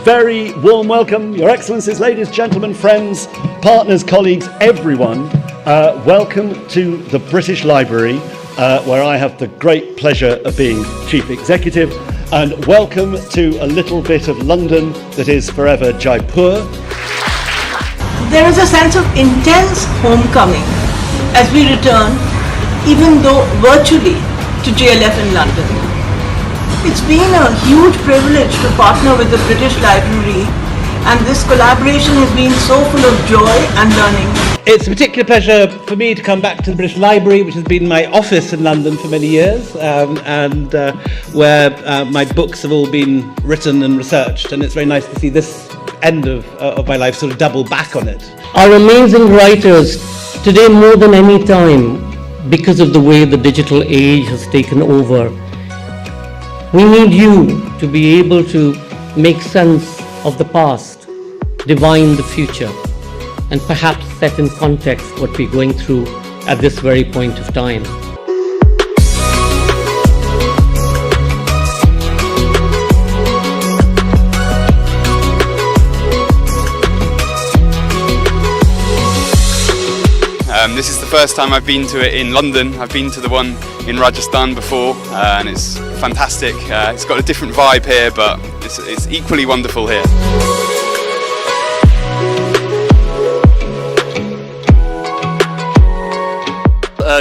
very warm welcome, Your Excellencies, ladies, gentlemen, friends, partners, colleagues, everyone. Welcome to the British Library, where I have the great pleasure of being Chief Executive, and welcome to a little bit of London that is forever Jaipur. There is a sense of intense homecoming as we return, even though virtually, to JLF in London. It's been a huge privilege to partner with the British Library, and this collaboration has been so full of joy and learning. It's a particular pleasure for me to come back to the British Library, which has been my office in London for many years, and where my books have all been written and researched, and it's very nice to see this end of my life sort of double back on it. Our amazing writers, today more than any time, because of the way the digital age has taken over, we need you to be able to make sense of the past, divine the future, and perhaps set in context what we're going through at this very point of time. This is the first time I've been to it in London. I've been to the one in Rajasthan before, and it's fantastic. It's got a different vibe here, but it's equally wonderful here.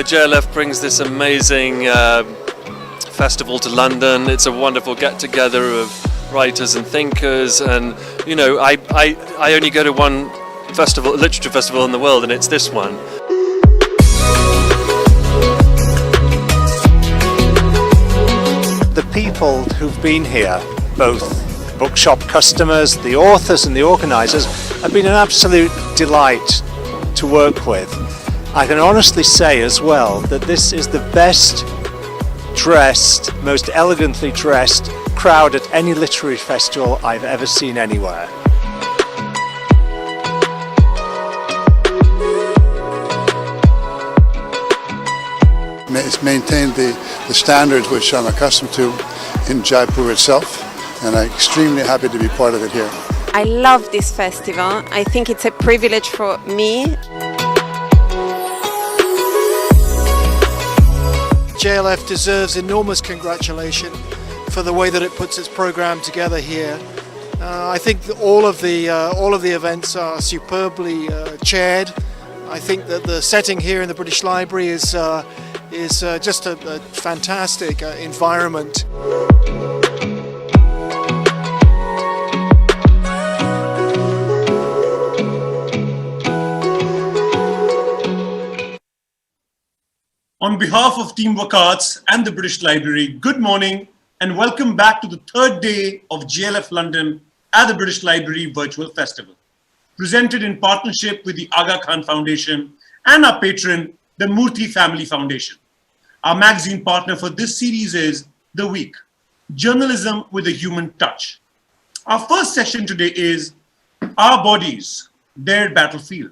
JLF brings this amazing festival to London. It's a wonderful get-together of writers and thinkers, and you know, I only go to one festival, literature festival in the world, and it's this one. The people who've been here, both bookshop customers, the authors and the organisers, have been an absolute delight to work with. I can honestly say as well that this is the best dressed, most elegantly dressed crowd at any literary festival I've ever seen anywhere. It's maintained the standards which I'm accustomed to in Jaipur itself, and I'm extremely happy to be part of it here. I love this festival. I think it's a privilege for me. JLF deserves enormous congratulation for the way that it puts its program together here. I think that all of the events are superbly chaired. I think that the setting here in the British Library is just a fantastic environment. On behalf of Teamwork Arts and the British Library, good morning and welcome back to the third day of JLF London at the British Library Virtual Festival, presented in partnership with the Aga Khan Foundation and our patron, the Murthy Family Foundation. Our magazine partner for this series is The Week, Journalism with a Human Touch. Our first session today is Our Bodies, Their Battlefield,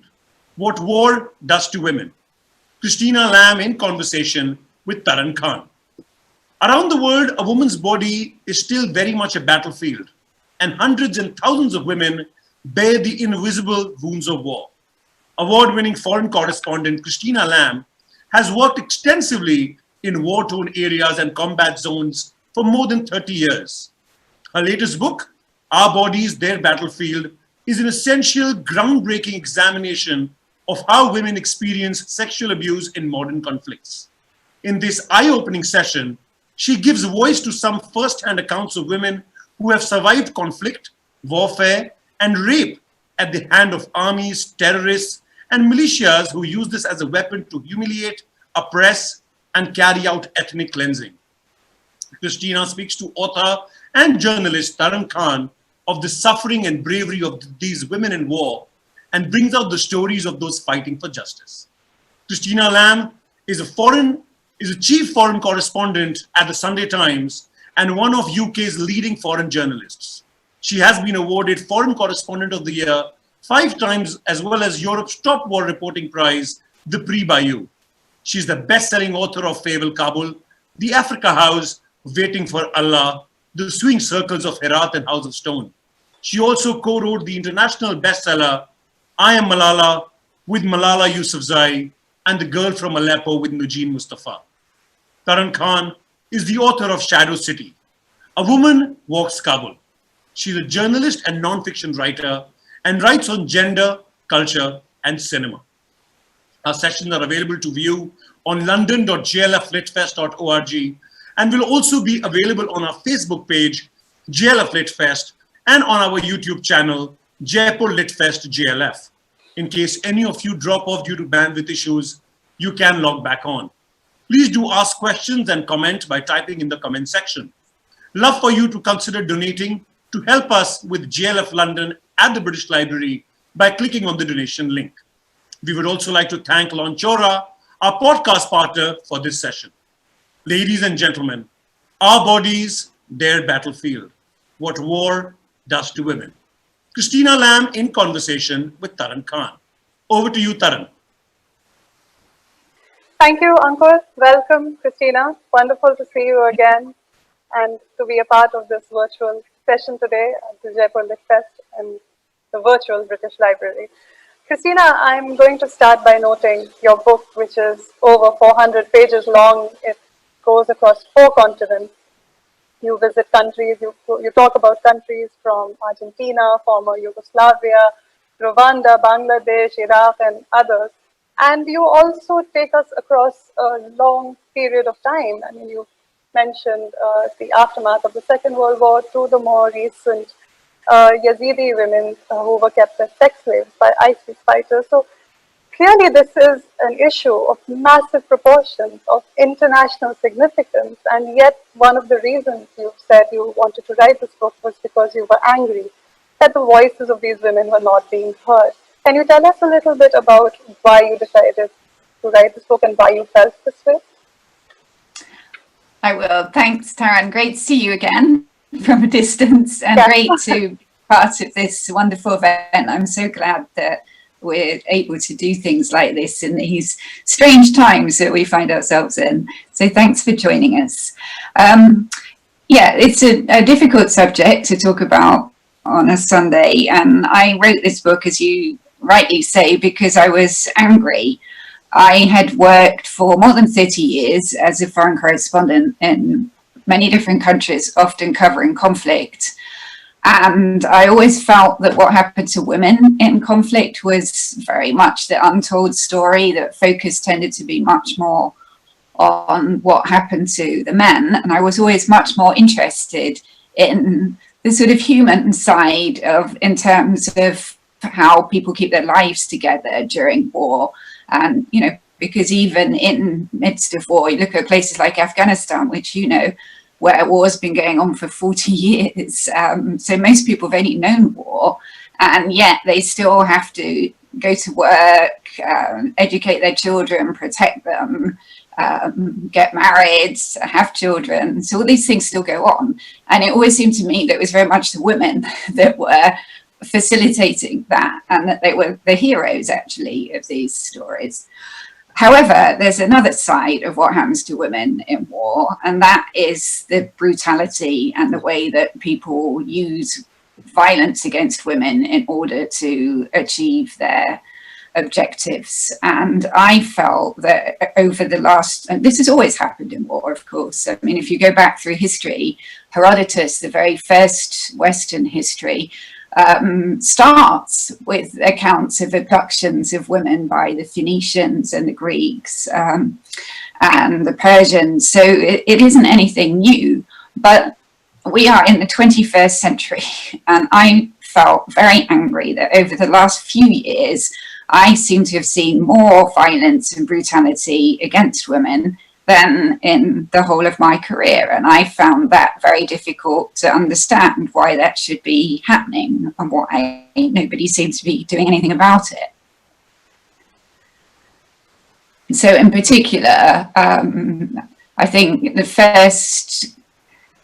What War Does to Women. Christina Lamb in conversation with Taran N. Around the world, a woman's body is still very much a battlefield, and hundreds and thousands of women bear the invisible wounds of war. Award-winning foreign correspondent Christina Lamb has worked extensively in war-torn areas and combat zones for more than 30 years. Her latest book, Our Bodies, Their Battlefield, is an essential, groundbreaking examination of how women experience sexual abuse in modern conflicts. In this eye-opening session, she gives voice to some first-hand accounts of women who have survived conflict, warfare, and rape at the hand of armies, terrorists, and militias who use this as a weapon to humiliate, oppress, and carry out ethnic cleansing. Christina speaks to author and journalist Taran N of the suffering and bravery of these women in war and brings out the stories of those fighting for justice. Christina Lamb is a chief foreign correspondent at the Sunday Times and one of UK's leading foreign journalists. She has been awarded Foreign Correspondent of the Year 5 times, as well as Europe's top war reporting prize, the Prix Bayou. She's the best-selling author of Fable Kabul, The Africa House, Waiting for Allah, The Swing Circles of Herat and House of Stone. She also co-wrote the international bestseller, I Am Malala, with Malala Yousafzai, and The Girl from Aleppo with Nujeen Mustafa. Taran Khan is the author of Shadow City, A Woman Walks Kabul. She's a journalist and non-fiction writer and writes on gender, culture, and cinema. Our sessions are available to view on london.jlflitfest.org and will also be available on our Facebook page, JLF Litfest, and on our YouTube channel, Jaipur Litfest JLF. In case any of you drop off due to bandwidth issues, you can log back on. Please do ask questions and comment by typing in the comment section. Love for you to consider donating to help us with JLF London at the British Library by clicking on the donation link. We would also like to thank Launchora, our podcast partner, for this session. Ladies and gentlemen, our bodies, their battlefield. What war does to women. Christina Lamb in conversation with Taran Khan. Over to you, Taran. Thank you, Ankur. Welcome, Christina. Wonderful to see you again and to be a part of this virtual session today at the Jaipur Litfest and the virtual British Library. Christina, I'm going to start by noting your book, which is over 400 pages long. It goes across 4 continents. You visit countries, you talk about countries from Argentina, former Yugoslavia, Rwanda, Bangladesh, Iraq, and others. And you also take us across a long period of time. I mean, you mentioned the aftermath of the Second World War to the more recent Yazidi women who were kept as sex slaves by ISIS fighters. So clearly this is an issue of massive proportions, of international significance, and yet one of the reasons you said you wanted to write this book was because you were angry that the voices of these women were not being heard. Can you tell us a little bit about why you decided to write this book and why you felt this way? I will. Thanks, Taran. Great to see you again from a distance, and great to be part of this wonderful event. I'm so glad that we're able to do things like this in these strange times that we find ourselves in. So thanks for joining us. Yeah, it's a difficult subject to talk about on a Sunday, and I wrote this book, as you rightly say, because I was angry. I had worked for more than 30 years as a foreign correspondent in many different countries, often covering conflict. And I always felt that what happened to women in conflict was very much the untold story, that focus tended to be much more on what happened to the men. And I was always much more interested in the sort of human side of, in terms of how people keep their lives together during war. And, you know, because even in midst of war, you look at places like Afghanistan, which, you know, where war's been going on for 40 years. So most people have only known war, and yet they still have to go to work, educate their children, protect them, get married, have children. So all these things still go on. And it always seemed to me that it was very much the women that were facilitating that, and that they were the heroes actually of these stories. However, there's another side of what happens to women in war, and that is the brutality and the way that people use violence against women in order to achieve their objectives. And I felt that over the last, and this has always happened in war, of course. I mean, if you go back through history, Herodotus, the very first Western history, starts with accounts of abductions of women by the Phoenicians and the Greeks and the Persians. So it isn't anything new, but we are in the 21st century, and I felt very angry that over the last few years, I seem to have seen more violence and brutality against women than in the whole of my career. And I found that very difficult to understand why that should be happening and why nobody seems to be doing anything about it. So in particular, I think the first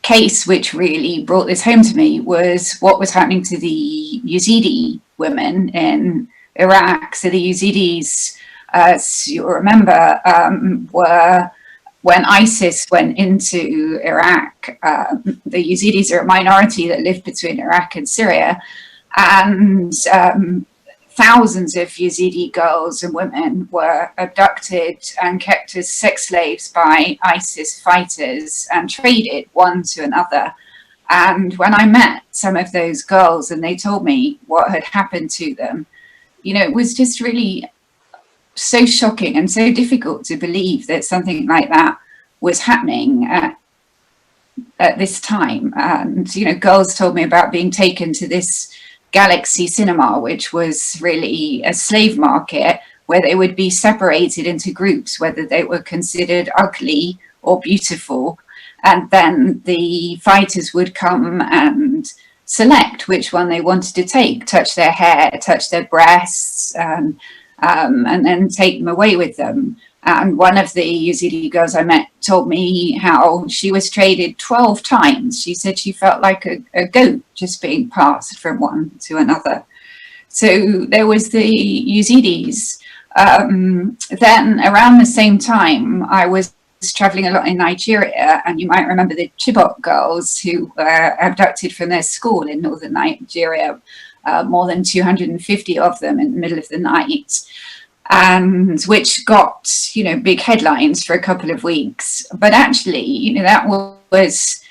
case which really brought this home to me was what was happening to the Yazidi women in Iraq. So the Yazidis, as you remember, were when ISIS went into Iraq, the Yazidis are a minority that live between Iraq and Syria, and thousands of Yazidi girls and women were abducted and kept as sex slaves by ISIS fighters and traded one to another. And when I met some of those girls and they told me what had happened to them, you know, it was just really so shocking and so difficult to believe that something like that was happening at this time. And, you know, girls told me about being taken to this Galaxy Cinema, which was really a slave market where they would be separated into groups, whether they were considered ugly or beautiful. And then the fighters would come and select which one they wanted to take, touch their hair, touch their breasts, and then take them away with them. And one of the Yazidi girls I met told me how she was traded 12 times. She said she felt like a goat just being passed from one to another. So there was the Yazidis. Then around the same time, I was traveling a lot in Nigeria, and you might remember the Chibok girls who were abducted from their school in northern Nigeria, more than 250 of them in the middle of the night, and which got, you know, big headlines for a couple of weeks. But actually, you know, that was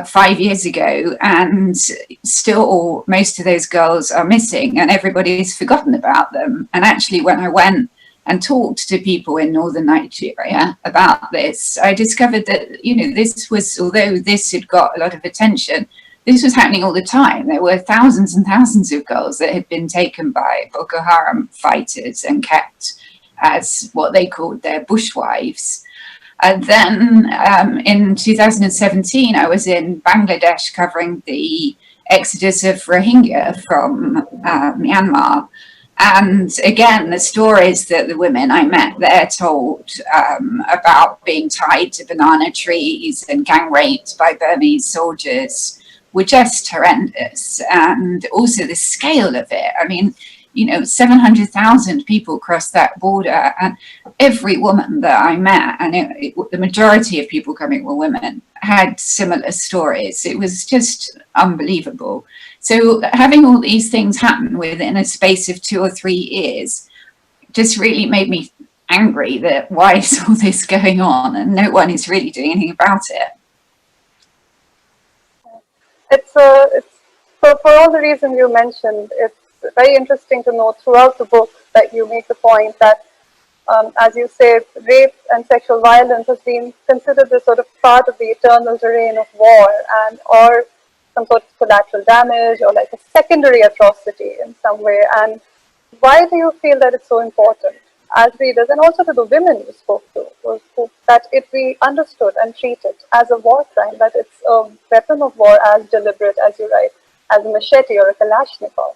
5 years ago, and still most of those girls are missing and everybody's forgotten about them. And actually, when I went and talked to people in northern Nigeria about this, I discovered that, you know, this was, although this had got a lot of attention, this was happening all the time. There were thousands and thousands of girls that had been taken by Boko Haram fighters and kept as what they called their bushwives. And then in 2017, I was in Bangladesh covering the exodus of Rohingya from Myanmar. And again, the stories that the women I met there told about being tied to banana trees and gang raped by Burmese soldiers were just horrendous. And also the scale of it. I mean, you know, 700,000 people crossed that border, and every woman that I met, and the majority of people coming were women, had similar stories. It was just unbelievable. So having all these things happen within a space of 2 or 3 years just really made me angry that why is all this going on and no one is really doing anything about it. It's for all the reasons you mentioned, it's very interesting to know throughout the book that you make the point that, as you say, rape and sexual violence has been considered as sort of part of the eternal terrain of war, and or some sort of collateral damage or like a secondary atrocity in some way. And why do you feel that it's so important as readers, and also to the women you spoke to, that it be understood and treated as a war crime, that it's a weapon of war as deliberate as you write, as a machete or a Kalashnikov?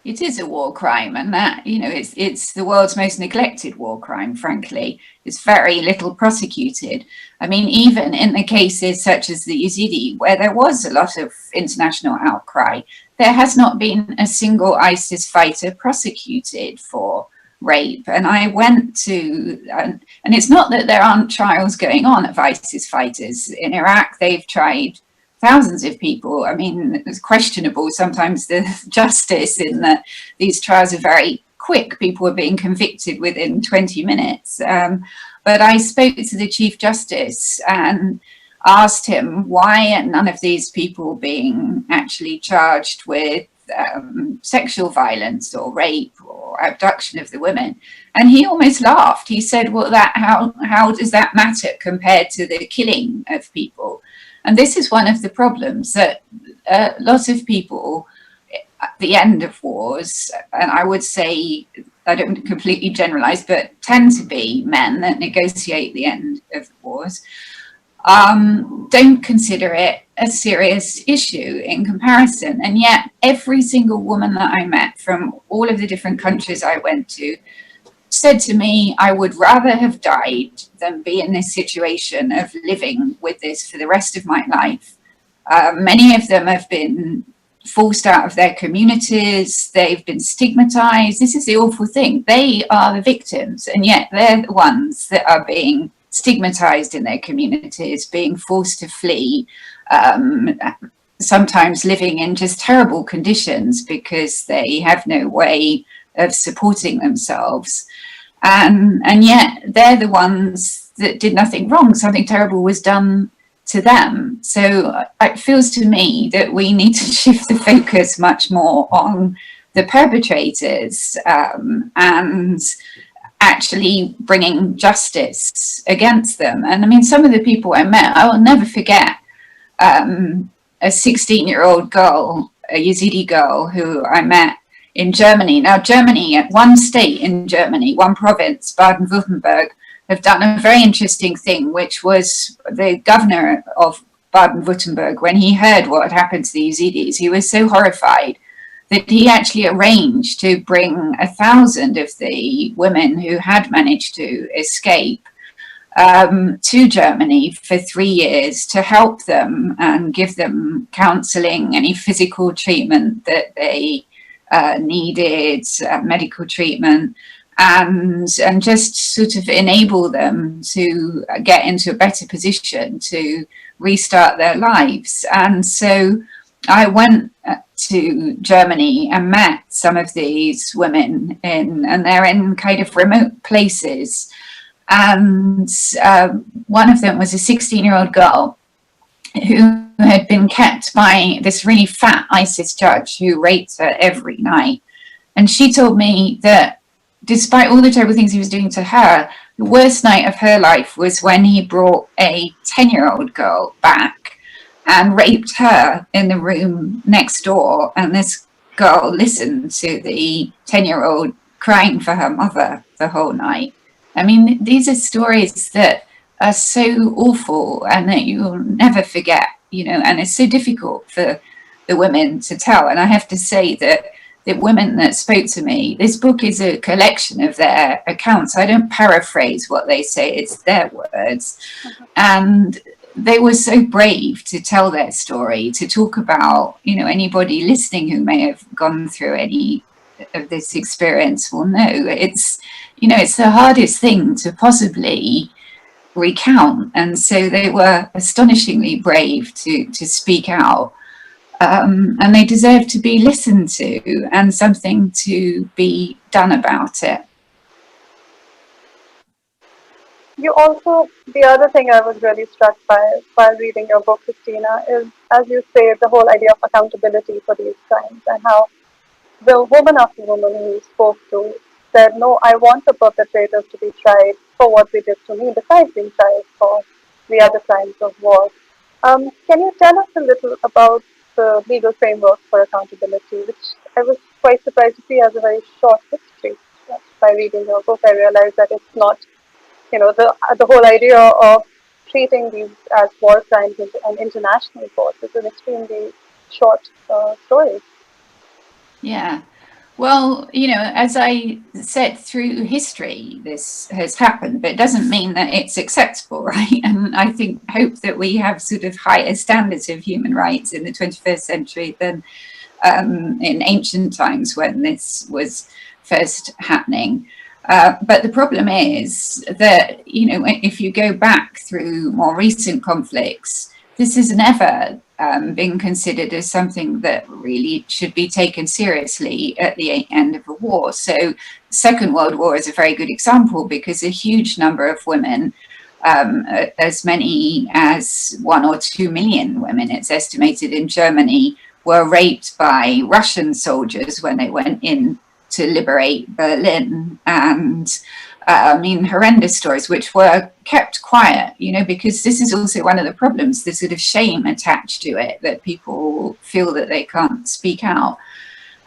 It is a war crime, and that, you know, it's the world's most neglected war crime, frankly. It's very little prosecuted. I mean, even in the cases such as the Yazidi, where there was a lot of international outcry, there has not been a single ISIS fighter prosecuted for rape. And I went to, and it's not that there aren't trials going on of ISIS fighters. In Iraq, they've tried thousands of people. I mean, it's questionable sometimes the justice in that these trials are very quick. People are being convicted within 20 minutes. But I spoke to the Chief Justice and asked him why are none of these people being actually charged with sexual violence or rape or abduction of the women. And he almost laughed. He said, well, how does that matter compared to the killing of people? And this is one of the problems, that lots of people at the end of wars, and I would say, I don't completely generalize, but tend to be men that negotiate the end of wars, don't consider it a serious issue in comparison. And yet every single woman that I met from all of the different countries I went to said to me, I would rather have died than be in this situation of living with this for the rest of my life. Many of them have been forced out of their communities. They've been stigmatized. This is the awful thing. They are the victims, and yet they're the ones that are being stigmatized in their communities, being forced to flee, sometimes living in just terrible conditions because they have no way of supporting themselves. And yet they're the ones that did nothing wrong. Something terrible was done to them. So it feels to me that we need to shift the focus much more on the perpetrators and actually bringing justice against them. And I mean, some of the people I met, I will never forget a 16-year-old girl, a Yazidi girl who I met in Germany. Now, Germany, one state in Germany, one province, Baden-Württemberg, have done a very interesting thing, which was the governor of Baden-Württemberg, when he heard what had happened to the Yazidis, he was so horrified that he actually arranged to bring 1,000 of the women who had managed to escape to Germany for 3 years to help them and give them counselling, any physical treatment that they needed, medical treatment, and just sort of enable them to get into a better position to restart their lives. And so I went to Germany and met some of these women and they're in kind of remote places. And one of them was a 16-year-old girl who had been kept by this really fat ISIS judge who raped her every night. And she told me that despite all the terrible things he was doing to her, the worst night of her life was when he brought a 10-year-old girl back and raped her in the room next door. And this girl listened to the 10-year-old crying for her mother the whole night. I mean, these are stories that are so awful and that you'll never forget, you know, and it's so difficult for the women to tell. And I have to say that the women that spoke to me, this book is a collection of their accounts. I don't paraphrase what they say, it's their words. And they were so brave to tell their story, to talk about, you know, anybody listening who may have gone through any of this experience will know it's, you know, it's the hardest thing to possibly recount. And so they were astonishingly brave to speak out. And they deserve to be listened to and something to be done about it. You also, the other thing I was really struck by while reading your book, Christina, is, as you say, the whole idea of accountability for these crimes and how the woman after woman who you spoke to said, no, I want the perpetrators to be tried for what they did to me, besides being tried for the other crimes of war. Can you tell us a little about the legal framework for accountability, which I was quite surprised to see as a very short history. By reading your book, I realized that it's not, you know, the whole idea of treating these as war crimes and international courts is an extremely short story. Yeah. Well, you know, as I said, through history, this has happened, but it doesn't mean that it's acceptable, right? And I hope that we have sort of higher standards of human rights in the 21st century than in ancient times when this was first happening. But the problem is that, you know, if you go back through more recent conflicts, this has never been considered as something that really should be taken seriously at the end of a war. So the Second World War is a very good example because a huge number of women, as many as 1 or 2 million women, it's estimated in Germany, were raped by Russian soldiers when they went in to liberate Berlin. And I mean, horrendous stories which were kept quiet, you know, because this is also one of the problems, the sort of shame attached to it, that people feel that they can't speak out.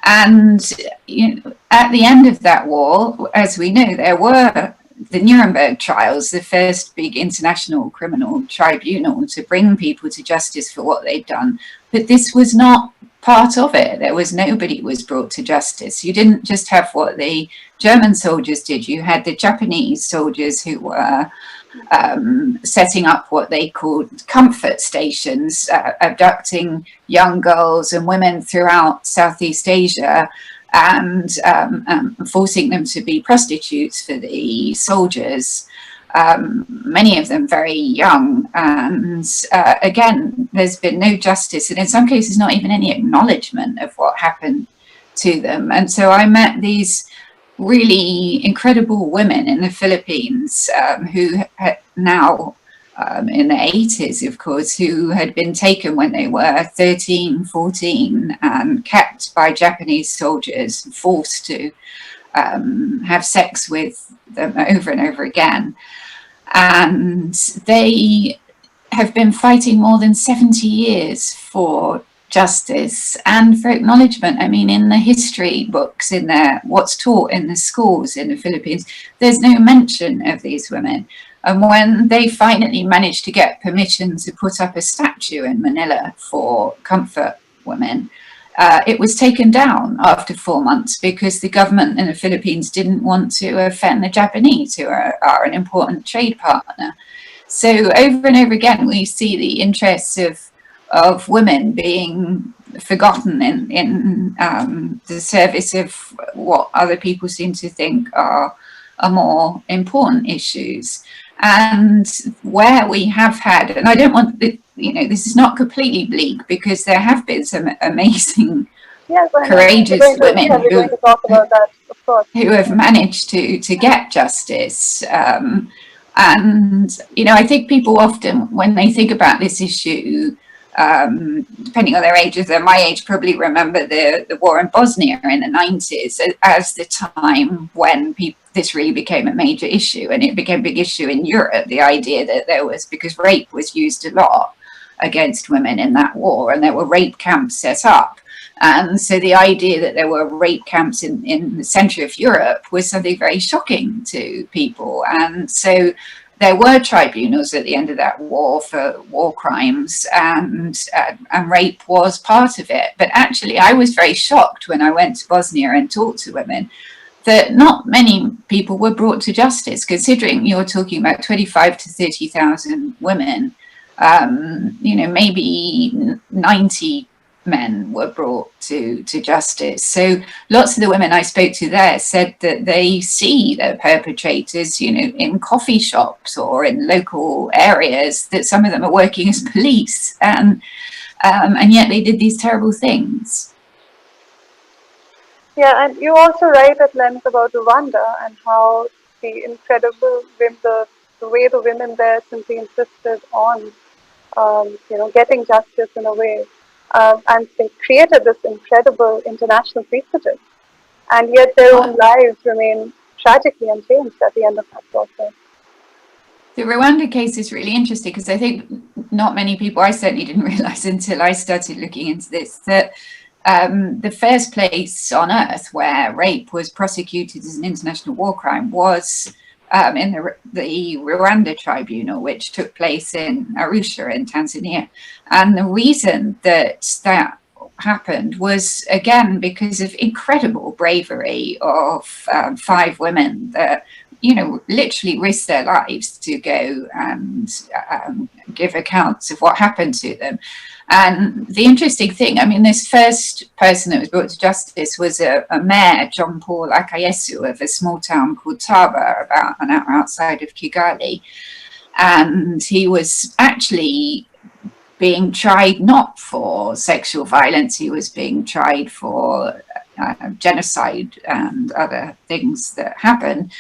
And you know, at the end of that war, as we know, there were the Nuremberg trials, the first big international criminal tribunal to bring people to justice for what they'd done. But this was not part of it. There was nobody was brought to justice. You didn't just have what the German soldiers did. You had the Japanese soldiers who were setting up what they called comfort stations, abducting young girls and women throughout Southeast Asia and forcing them to be prostitutes for the soldiers. many of them very young. And again, there's been no justice, and in some cases, not even any acknowledgement of what happened to them. And so I met these really incredible women in the Philippines who now in their 80s, of course, who had been taken when they were 13, 14 and kept by Japanese soldiers, forced to have sex with them over and over again. And they have been fighting more than 70 years for justice and for acknowledgement. I mean, in the history books, in what's taught in the schools in the Philippines, there's no mention of these women. And when they finally managed to get permission to put up a statue in Manila for comfort women, it was taken down after 4 months because the government in the Philippines didn't want to offend the Japanese, who are an important trade partner. So over and over again, we see the interests of women being forgotten in the service of what other people seem to think are more important issues. And where we have had, and I don't want, this is not completely bleak, because there have been some amazing, courageous women who have managed to get justice. And, I think people often, when they think about this issue, depending on their age, if they're my age, probably remember the war in Bosnia in the 90s as the time when this really became a major issue, and it became a big issue in Europe, the idea that there was, because rape was used a lot against women in that war, and there were rape camps set up. And so the idea that there were rape camps in the centre of Europe was something very shocking to people. And so there were tribunals at the end of that war for war crimes, and rape was part of it. But actually, I was very shocked when I went to Bosnia and talked to women that not many people were brought to justice, considering you're talking about 25 to 30,000 women. Maybe 90 men were brought to justice. So lots of the women I spoke to there said that they see their perpetrators, in coffee shops or in local areas, that some of them are working as police, and yet they did these terrible things. Yeah, and you also write at length about Rwanda and how the incredible, the way the women there simply insisted on, getting justice in a way. And they created this incredible international precedent. And yet their own lives remain tragically unchanged at the end of that process. The Rwanda case is really interesting, because I think not many people, I certainly didn't realize until I started looking into this, that the first place on earth where rape was prosecuted as an international war crime was in the Rwanda tribunal, which took place in Arusha in Tanzania. And the reason that happened was, again, because of incredible bravery of 5 women that, literally risked their lives to go and give accounts of what happened to them. And the interesting thing, this first person that was brought to justice was a mayor, John Paul Akayesu, of a small town called Taba, about an hour outside of Kigali. And he was actually being tried not for sexual violence, he was being tried for genocide and other things that happened.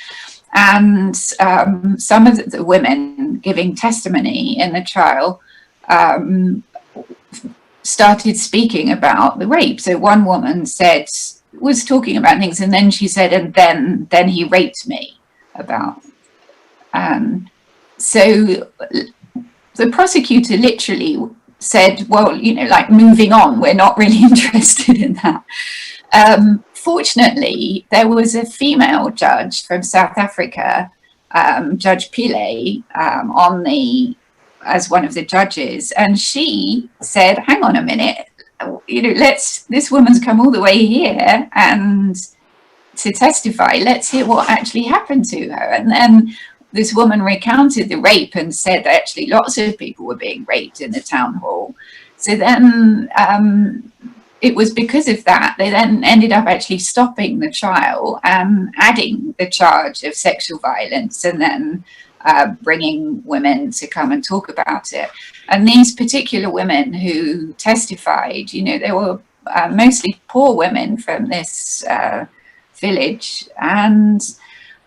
And some of the women giving testimony in the trial started speaking about the rape. So one woman was talking about things, and then she said, and then he raped me about. So the prosecutor literally said, well, moving on, we're not really interested in that. Fortunately, there was a female judge from South Africa, Judge Pile, as one of the judges, and she said, hang on a minute, this woman's come all the way here and to testify, let's hear what actually happened to her. And then this woman recounted the rape and said that actually lots of people were being raped in the town hall. So then it was because of that, they then ended up actually stopping the trial and adding the charge of sexual violence, and then bringing women to come and talk about it. And these particular women who testified, you know, they were mostly poor women from this village, and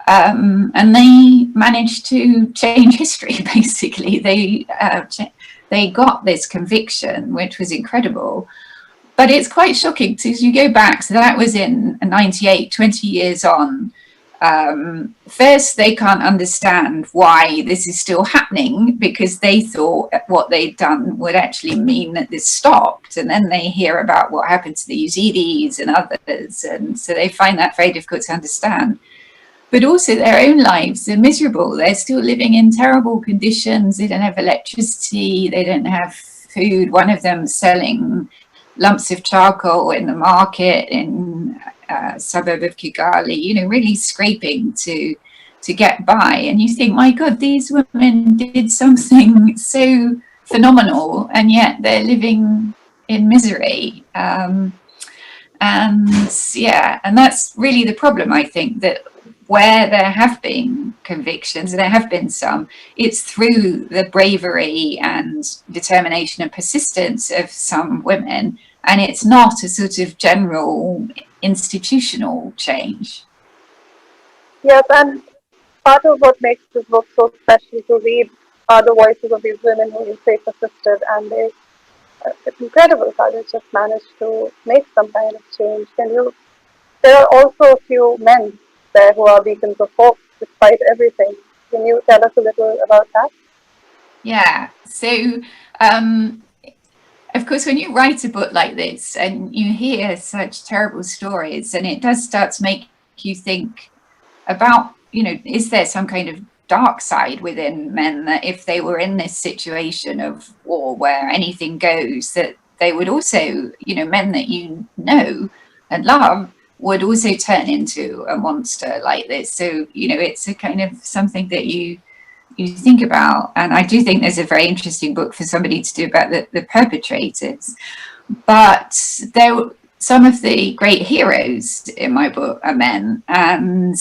they managed to change history. Basically, they got this conviction, which was incredible. But it's quite shocking because you go back, so that was in 98, 20 years on. First, they can't understand why this is still happening, because they thought what they'd done would actually mean that this stopped. And then they hear about what happened to the Yazidis and others, and so they find that very difficult to understand. But also their own lives are miserable. They're still living in terrible conditions. They don't have electricity, they don't have food. One of them selling lumps of charcoal in the market in suburb of Kigali, you know, really scraping to get by. And you think, my God, these women did something so phenomenal, and yet they're living in misery. And that's really the problem, I think, that where there have been convictions, and there have been some, it's through the bravery and determination and persistence of some women, and it's not a sort of general institutional change. Yes, and part of what makes this book so special to read are the voices of these women who you say persisted, and it's incredible how they just managed to make some kind of change. There are also a few men there who are beacons of hope despite everything. Can you tell us a little about that? Yeah, so of course, when you write a book like this and you hear such terrible stories, and it does start to make you think about, you know, is there some kind of dark side within men, that if they were in this situation of war where anything goes, that they would also, you know, men that you know and love would also turn into a monster like this. So, you know, it's a kind of something that you think about. And I do think there's a very interesting book for somebody to do about the perpetrators. But some of the great heroes in my book are men, and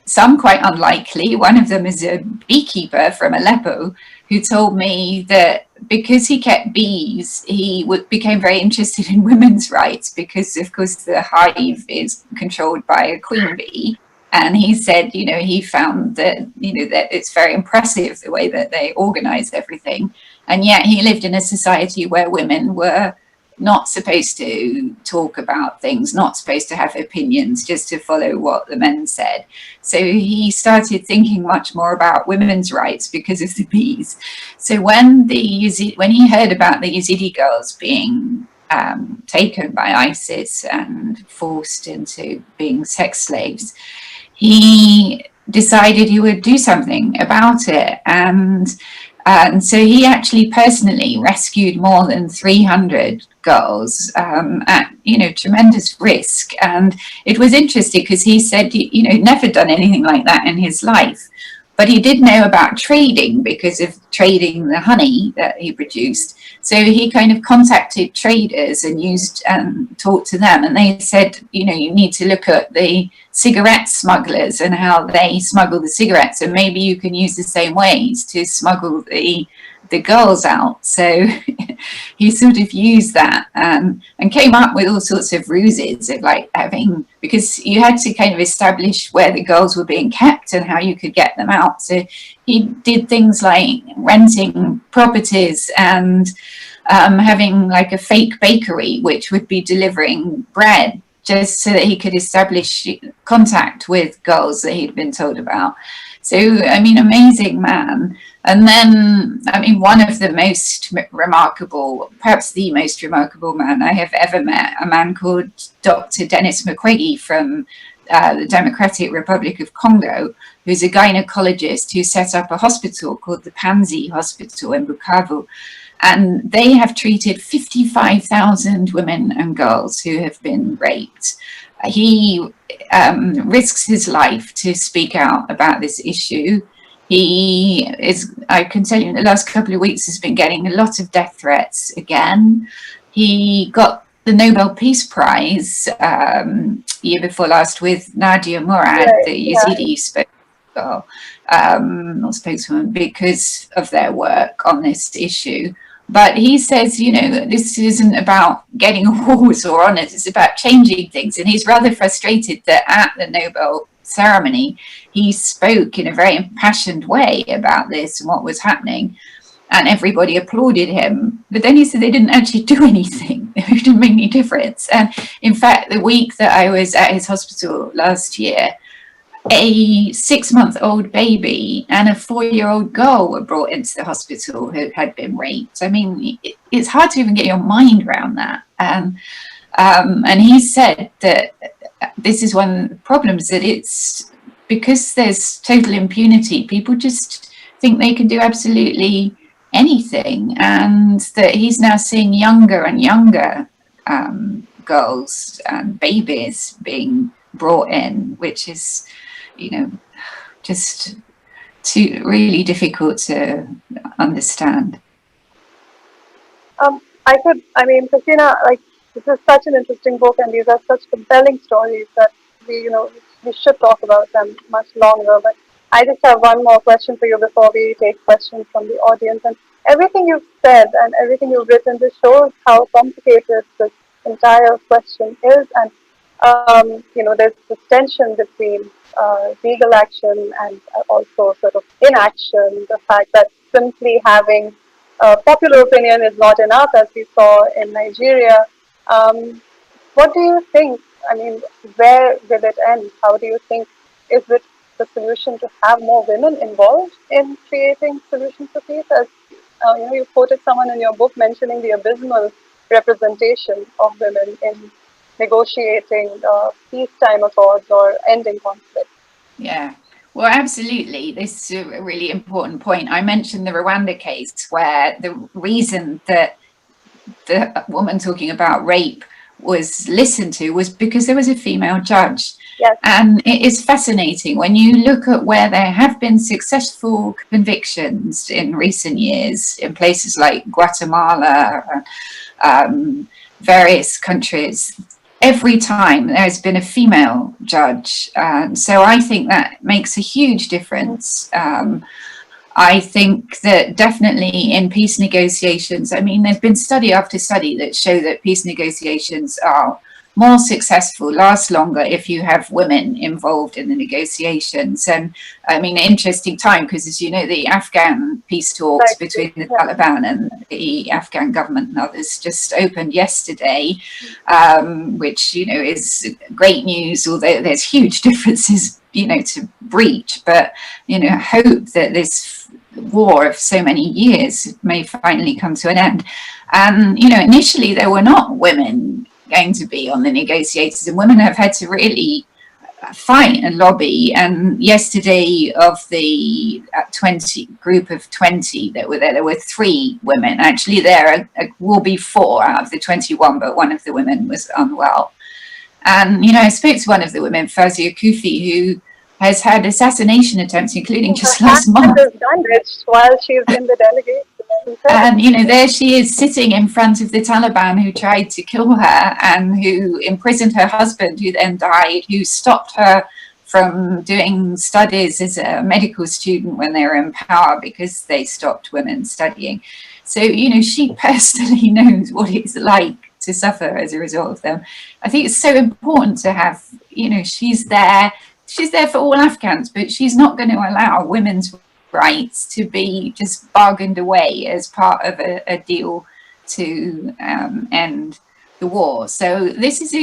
some quite unlikely. One of them is a beekeeper from Aleppo who told me that because he kept bees, he became very interested in women's rights, because of course the hive is controlled by a queen bee. And he said, you know, he found that, you know, that it's very impressive the way that they organize everything. And yet he lived in a society where women were not supposed to talk about things, not supposed to have opinions, just to follow what the men said. So he started thinking much more about women's rights because of the bees. So when he heard about the Yazidi girls being taken by ISIS and forced into being sex slaves, he decided he would do something about it. And so he actually personally rescued more than 300 girls at, you know, tremendous risk. And it was interesting because he said, you know, he'd never done anything like that in his life, but he did know about trading because of trading the honey that he produced. So he kind of contacted traders and talked to them, and they said, you know, you need to look at the cigarette smugglers and how they smuggle the cigarettes, and maybe you can use the same ways to smuggle the girls out. So he sort of used that and came up with all sorts of ruses of like having, because you had to kind of establish where the girls were being kept and how you could get them out. So he did things like renting properties and having like a fake bakery which would be delivering bread, just so that he could establish contact with girls that he'd been told about. So, I mean, amazing man. And then, I mean, one of the most remarkable, perhaps the most remarkable man I have ever met, a man called Dr. Denis Mukwege from the Democratic Republic of Congo, who's a gynecologist who set up a hospital called the Panzi Hospital in Bukavu. And they have treated 55,000 women and girls who have been raped. He risks his life to speak out about this issue. He is, I can tell you, in the last couple of weeks has been getting a lot of death threats again. He got the Nobel Peace Prize year before last with Nadia Murad, the Yazidi girl. or spokeswoman, because of their work on this issue. But he says, you know, that this isn't about getting awards or honours, it's about changing things. And he's rather frustrated that at the Nobel ceremony, he spoke in a very impassioned way about this and what was happening. And everybody applauded him. But then he said they didn't actually do anything. It didn't make any difference. And in fact, the week that I was at his hospital last year, a 6-month-old baby and a 4-year-old girl were brought into the hospital who had been raped. I mean, it's hard to even get your mind around that. And he said that this is one of the problems, that it's because there's total impunity, people just think they can do absolutely anything, and that he's now seeing younger and younger girls and babies being brought in, which is, you know, just really difficult to understand. Christina, like, this is such an interesting book, and these are such compelling stories that we should talk about them much longer. But I just have one more question for you before we take questions from the audience. And everything you've said and everything you've written just shows how complicated this entire question is. And there's this tension between legal action and also sort of inaction. The fact that simply having popular opinion is not enough, as we saw in Nigeria. What do you think? I mean, where will it end? How do you think? Is it the solution to have more women involved in creating solutions for peace? As you quoted someone in your book mentioning the abysmal representation of women in negotiating peacetime accords or ending conflict. Yeah, well, absolutely. This is a really important point. I mentioned the Rwanda case, where the reason that the woman talking about rape was listened to was because there was a female judge. Yes. And it is fascinating when you look at where there have been successful convictions in recent years in places like Guatemala, various countries. Every time there's been a female judge. So I think that makes a huge difference. I think that definitely in peace negotiations, I mean, there's been study after study that show that peace negotiations are more successful, last longer if you have women involved in the negotiations. And I mean, interesting time, because as you know, the Afghan peace talks between the Taliban and the Afghan government and others just opened yesterday, which, you know, is great news, although there's huge differences, you know, to breach. But, you know, hope that this war of so many years may finally come to an end. And, you know, initially there were not women going to be on the negotiators, and women have had to really fight and lobby. And yesterday, of the 20 group of 20 that were there were 3 women. Actually, there will be 4 out of the 21, but one of the women was unwell. And, you know, I spoke to one of the women, Fazia Kufi, who has had assassination attempts, including just last month. While she's in the delegation. And, you know, there she is sitting in front of the Taliban who tried to kill her and who imprisoned her husband, who then died, who stopped her from doing studies as a medical student when they were in power because they stopped women studying. So, you know, she personally knows what it's like to suffer as a result of them. I think it's so important to have, you know, she's there for all Afghans, but she's not going to allow women's rights to be just bargained away as part of a deal to end the war. So this is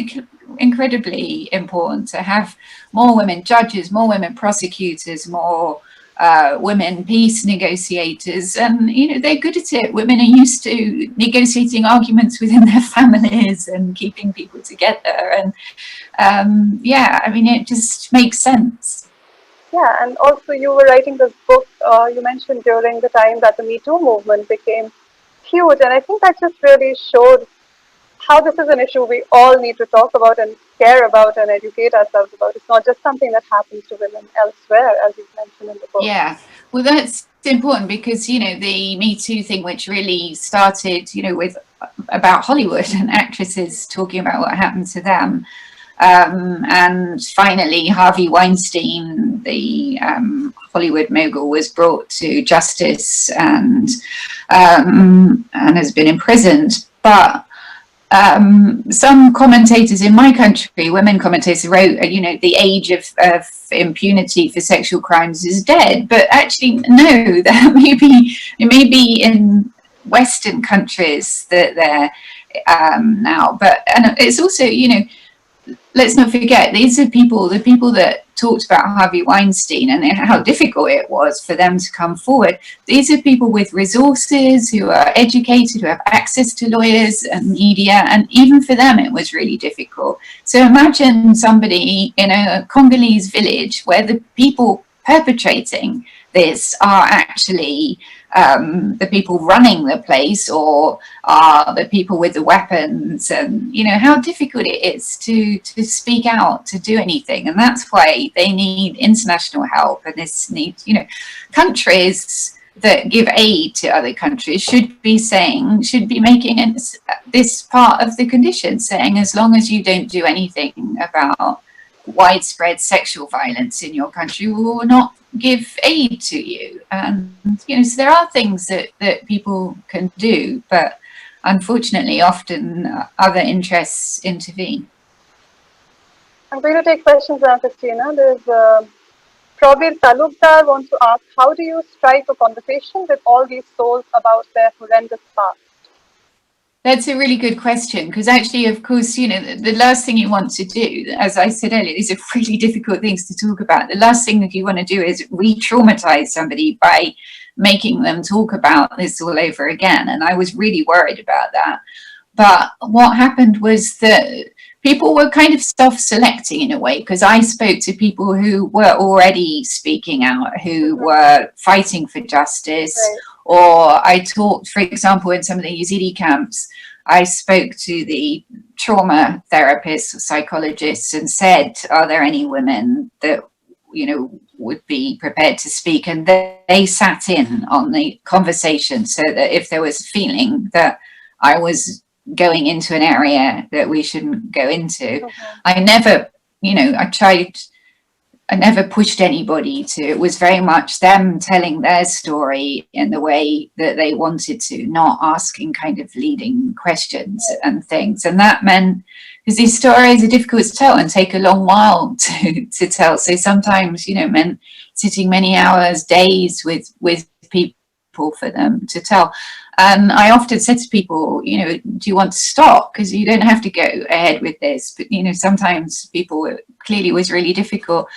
incredibly important to have more women judges, more women prosecutors, more women peace negotiators. And, you know, they're good at it. Women are used to negotiating arguments within their families and keeping people together. And yeah, I mean, it just makes sense. Yeah, and also you were writing this book, you mentioned during the time that the Me Too movement became huge, and I think that just really showed how this is an issue we all need to talk about and care about and educate ourselves about. It's not just something that happens to women elsewhere, as you mentioned in the book. Yeah, well, that's important because, you know, the Me Too thing, which really started, you know, with about Hollywood and actresses talking about what happened to them, And finally, Harvey Weinstein, the Hollywood mogul, was brought to justice and has been imprisoned. But some commentators in my country, women commentators, wrote, the age of impunity for sexual crimes is dead. But actually, no, that it may be in Western countries that they're now. And it's also, let's not forget, these are the people that talked about Harvey Weinstein and how difficult it was for them to come forward. These are people with resources, who are educated, who have access to lawyers and media, and even for them it was really difficult. So imagine somebody in a Congolese village where the people perpetrating this are actually the people running the place, or are the people with the weapons, and how difficult it is to speak out, to do anything. And that's why they need international help, and this needs, countries that give aid to other countries should be making this part of the condition, saying as long as you don't do anything about widespread sexual violence in your country, we will not give aid to you. And so there are things that people can do, but unfortunately often other interests intervene. I'm going to take questions now, Christina. There's Prabir Talukdar wants to ask, how do you strike a conversation with all these souls about their horrendous past? That's a really good question, because actually, of course, the last thing you want to do, as I said earlier, these are really difficult things to talk about. The last thing that you want to do is re-traumatize somebody by making them talk about this all over again. And I was really worried about that. But what happened was that people were kind of self-selecting in a way, because I spoke to people who were already speaking out, who were fighting for justice. Right. Or I talked, for example, in some of the Yazidi camps, I spoke to the trauma therapists or psychologists and said, are there any women that, would be prepared to speak? And they sat in on the conversation, so that if there was a feeling that I was going into an area that we shouldn't go into, I never, I never pushed anybody to. It was very much them telling their story in the way that they wanted to, not asking kind of leading questions and things. And that meant, because these stories are difficult to tell and take a long while to tell. So sometimes, meant sitting many hours, days with people for them to tell. And I often said to people, do you want to stop? Because you don't have to go ahead with this. But, sometimes people, clearly was really difficult.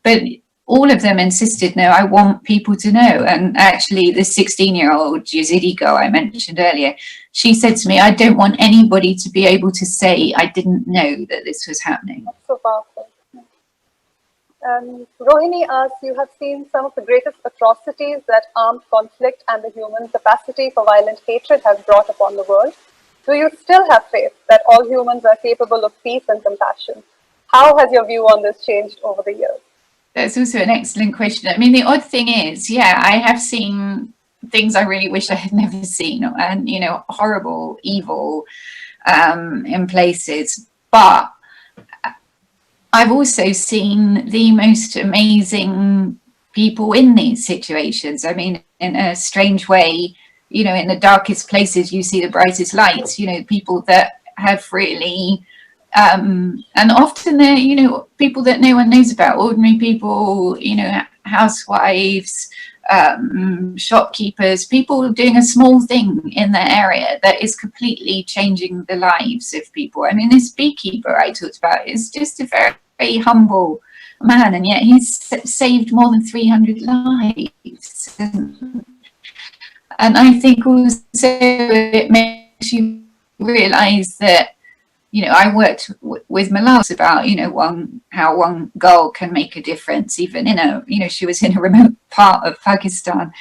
But all of them insisted, no, I want people to know. And actually, the 16-year-old Yazidi girl I mentioned earlier, she said to me, I don't want anybody to be able to say I didn't know that this was happening. That's so powerful. Rohini asks, you have seen some of the greatest atrocities that armed conflict and the human capacity for violent hatred has brought upon the world. Do you still have faith that all humans are capable of peace and compassion? How has your view on this changed over the years? That's also an excellent question. I mean, the odd thing is, I have seen things I really wish I had never seen, and, horrible, evil in places. But I've also seen the most amazing people in these situations. I mean, in a strange way, in the darkest places, you see the brightest lights, people that have really, and often they're, people that no one knows about, ordinary people, housewives, shopkeepers, people doing a small thing in their area that is completely changing the lives of people. I mean, this beekeeper I talked about is just a very, very humble man, and yet he's saved more than 300 lives. And I think also it makes you realize that, I worked with Malala about, how one girl can make a difference, even in a, she was in a remote part of Pakistan.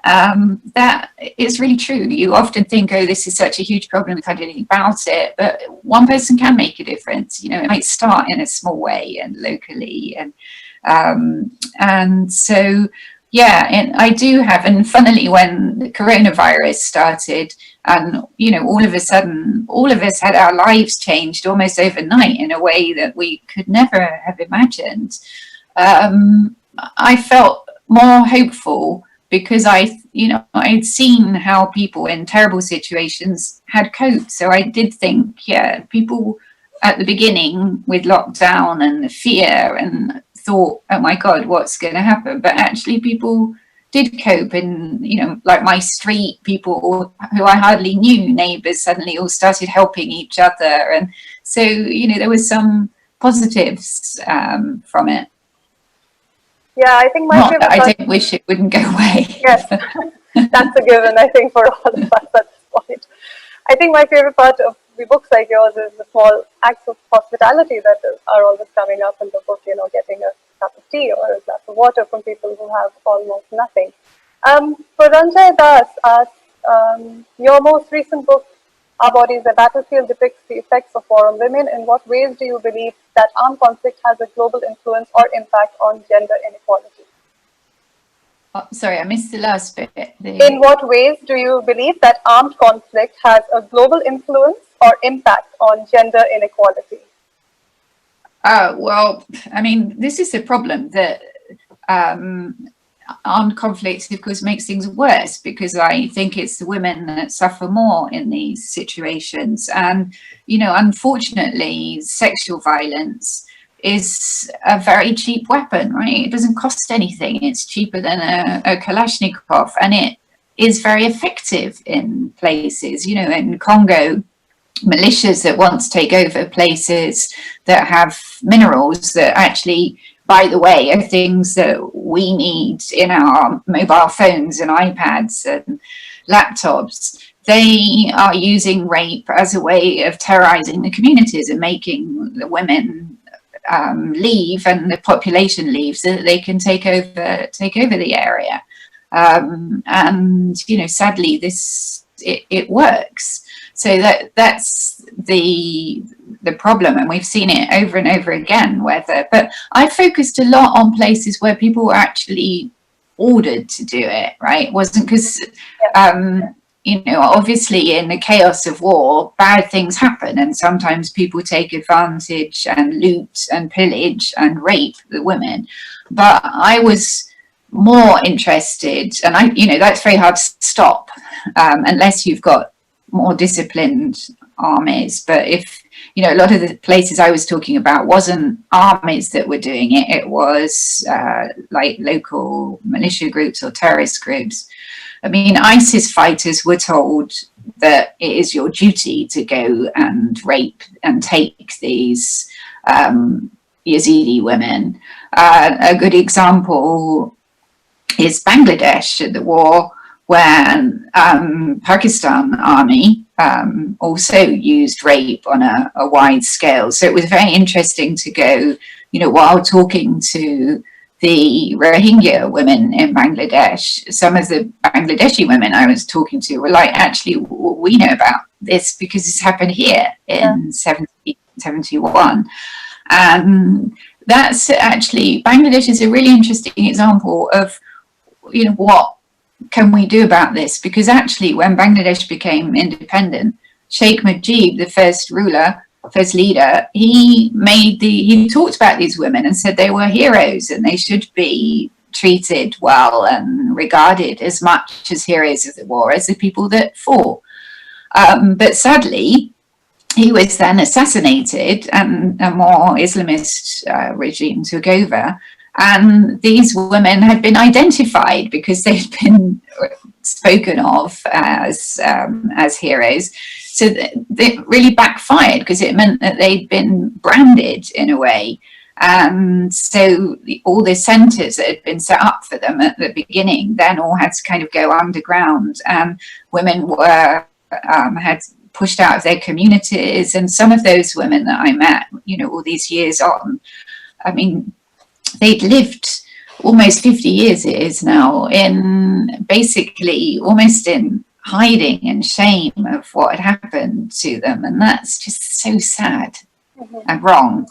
That is really true. You often think, oh, this is such a huge problem, we can't do anything about it. But one person can make a difference. It might start in a small way and locally. And so, and I do have, and funnily, when the coronavirus started, And, you know, all of a sudden, all of us had our lives changed almost overnight in a way that we could never have imagined. I felt more hopeful because I'd seen how people in terrible situations had coped. So I did think, yeah, people at the beginning with lockdown and the fear and thought, oh my God, what's going to happen? But actually people did cope, and, you know, like my street, people who I hardly knew, neighbours, suddenly all started helping each other. And so, you know, there was some positives from it. Yeah, I think my Not favorite that part... I don't wish it wouldn't go away. Yes, that's a given, I think, for all of us at this point. I think my favorite part of the books like yours is the small acts of hospitality that are always coming up in the book, you know, getting a cup of tea or a glass of water from people who have almost nothing. For Ranjay Das asks, your most recent book, Our Bodies, A Battlefield, depicts the effects of war on women. In what ways do you believe that armed conflict has a global influence or impact on gender inequality? Oh, sorry, I missed the last bit. In what ways do you believe that armed conflict has a global influence or impact on gender inequality? Well, I mean, this is the problem, that armed conflict, of course, makes things worse, because I think it's the women that suffer more in these situations. And, you know, unfortunately, sexual violence is a very cheap weapon, right? It doesn't cost anything. It's cheaper than a Kalashnikov, and it is very effective in places. You know, in Congo, militias that want to take over places that have minerals that actually, by the way, are things that we need in our mobile phones and iPads and laptops. They are using rape as a way of terrorizing the communities and making the women leave and the population leave so that they can take over the area. And, you know, sadly, it works. So that's the problem, and we've seen it over and over again. But I focused a lot on places where people were actually ordered to do it. Right? It wasn't because you know, obviously in the chaos of war, bad things happen, and sometimes people take advantage and loot and pillage and rape the women. But I was more interested, and you know, that's very hard to stop unless you've got more disciplined armies. But if, you know, a lot of the places I was talking about wasn't armies that were doing it, it was like local militia groups or terrorist groups. I mean, ISIS fighters were told that it is your duty to go and rape and take these Yazidi women. A good example is Bangladesh at the war, when Pakistan army also used rape on a wide scale. So it was very interesting to go, you know, while talking to the Rohingya women in Bangladesh, some of the Bangladeshi women I was talking to were like, actually, we know about this because it's happened here in 71. And that's actually, Bangladesh is a really interesting example of, you know, what can we do about this? Because actually, when Bangladesh became independent, Sheikh Mujib, the first leader, he talked about these women and said they were heroes and they should be treated well and regarded as much as heroes of the war as the people that fought. But sadly, he was then assassinated and a more Islamist regime took over. And these women had been identified because they'd been spoken of as heroes. So that really backfired because it meant that they'd been branded in a way. And so all the centres that had been set up for them at the beginning then all had to kind of go underground. And women were had pushed out of their communities. And some of those women that I met, you know, all these years on, I mean, they'd lived almost 50 years, it is now, in basically almost in hiding and shame of what had happened to them. And that's just so sad and wrong.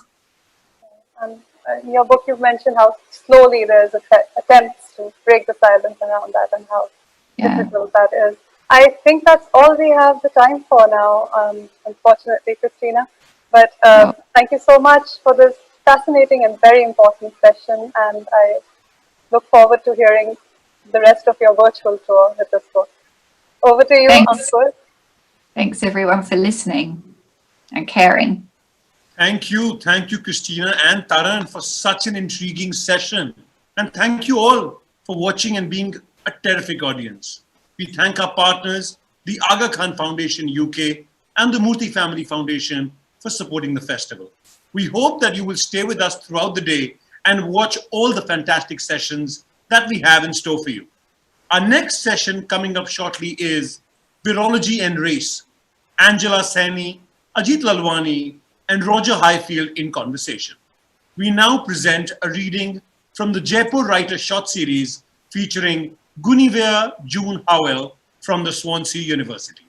In your book, you've mentioned how slowly there's attempts to break the silence around that and how difficult that is. I think that's all we have the time for now, unfortunately, Christina. But thank you so much for this fascinating and very important session, and I look forward to hearing the rest of your virtual tour with this book. Over to you, Thanks. Ankur. Thanks everyone for listening and caring. Thank you, Christina and Taran, for such an intriguing session. And thank you all for watching and being a terrific audience. We thank our partners, the Aga Khan Foundation UK and the Murthy Family Foundation for supporting the festival. We hope that you will stay with us throughout the day and watch all the fantastic sessions that we have in store for you. Our next session coming up shortly is Virology and Race. Angela Saini, Ajit Lalwani, and Roger Highfield in conversation. We now present a reading from the Jaipur Writer Short Series featuring Guinevere June Howell from the Swansea University.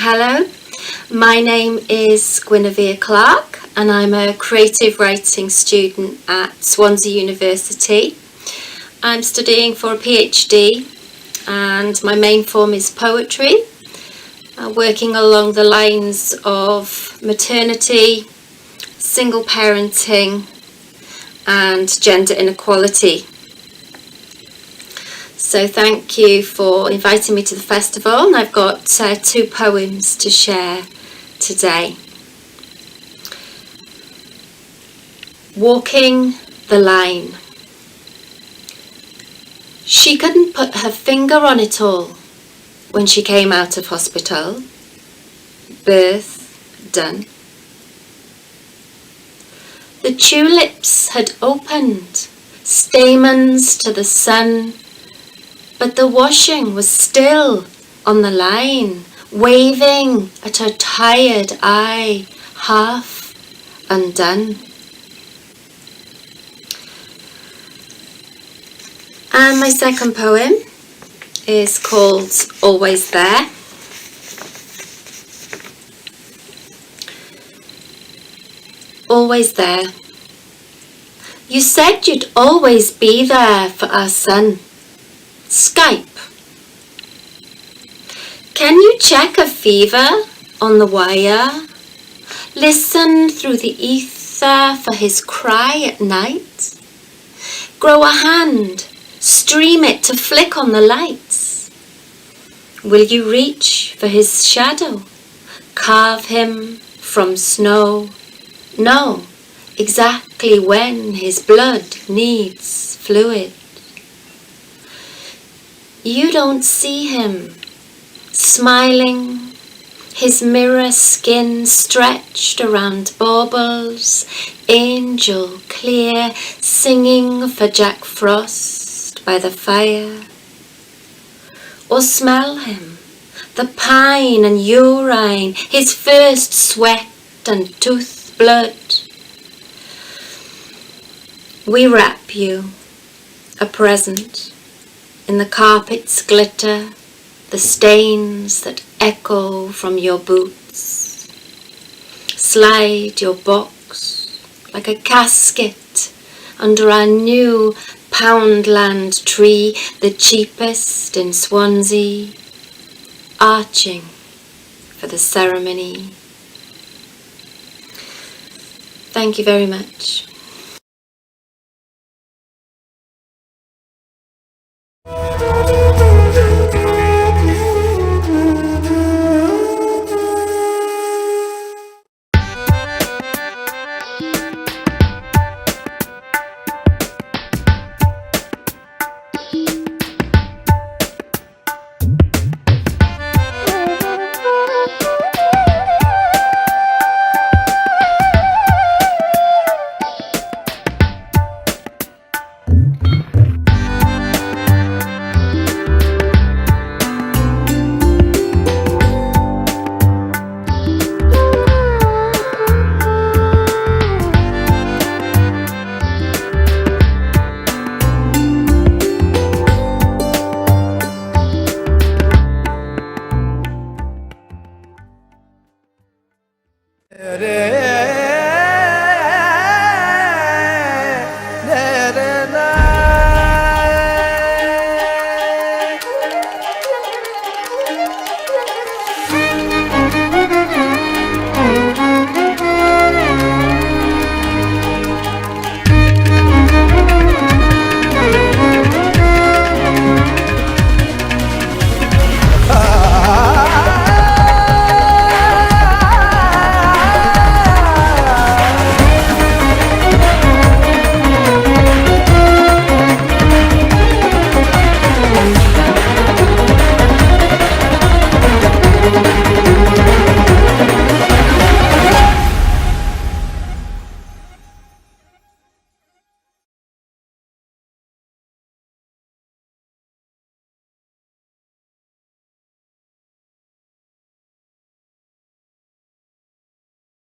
Hello, my name is Guinevere Clark and I'm a creative writing student at Swansea University. I'm studying for a PhD and my main form is poetry, working along the lines of maternity, single parenting and gender inequality. So thank you for inviting me to the festival, and I've got 2 poems to share today. Walking the line. She couldn't put her finger on it all when she came out of hospital. Birth done. The tulips had opened, stamens to the sun, but the washing was still on the line, waving at her tired eye, half undone. And my second poem is called Always There. Always there. You said you'd always be there for our son. Skype. Can you check a fever on the wire? Listen through the ether for his cry at night? Grow a hand, stream it to flick on the lights. Will you reach for his shadow? Carve him from snow? Know exactly when his blood needs fluid. You don't see him, smiling, his mirror skin stretched around baubles, angel clear, singing for Jack Frost by the fire. Or smell him, the pine and urine, his first sweat and tooth blood. We wrap you, a present, in the carpet's glitter, the stains that echo from your boots. Slide your box like a casket under our new Poundland tree, the cheapest in Swansea, arching for the ceremony. Thank you very much.